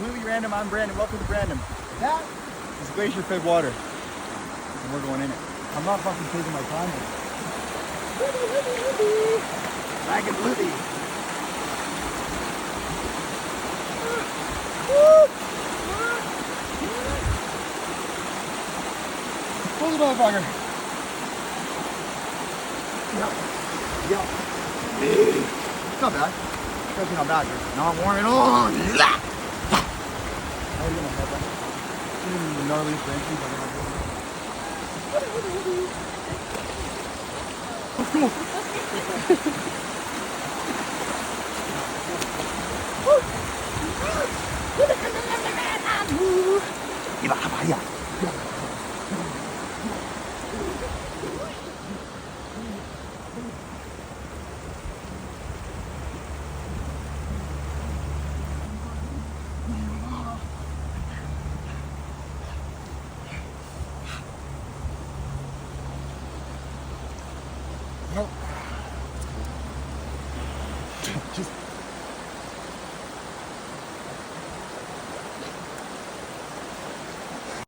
Completely random, I'm Brandon. Welcome to Brandom. That is glacier fed water. And we're going in it. I'm not fucking taking my time. Back and Libby. Pull the motherfucker. Yeah. It's not bad. It's actually not bad. It's not warm at all. How are you gonna help us? Gnarly branches. Nope. Just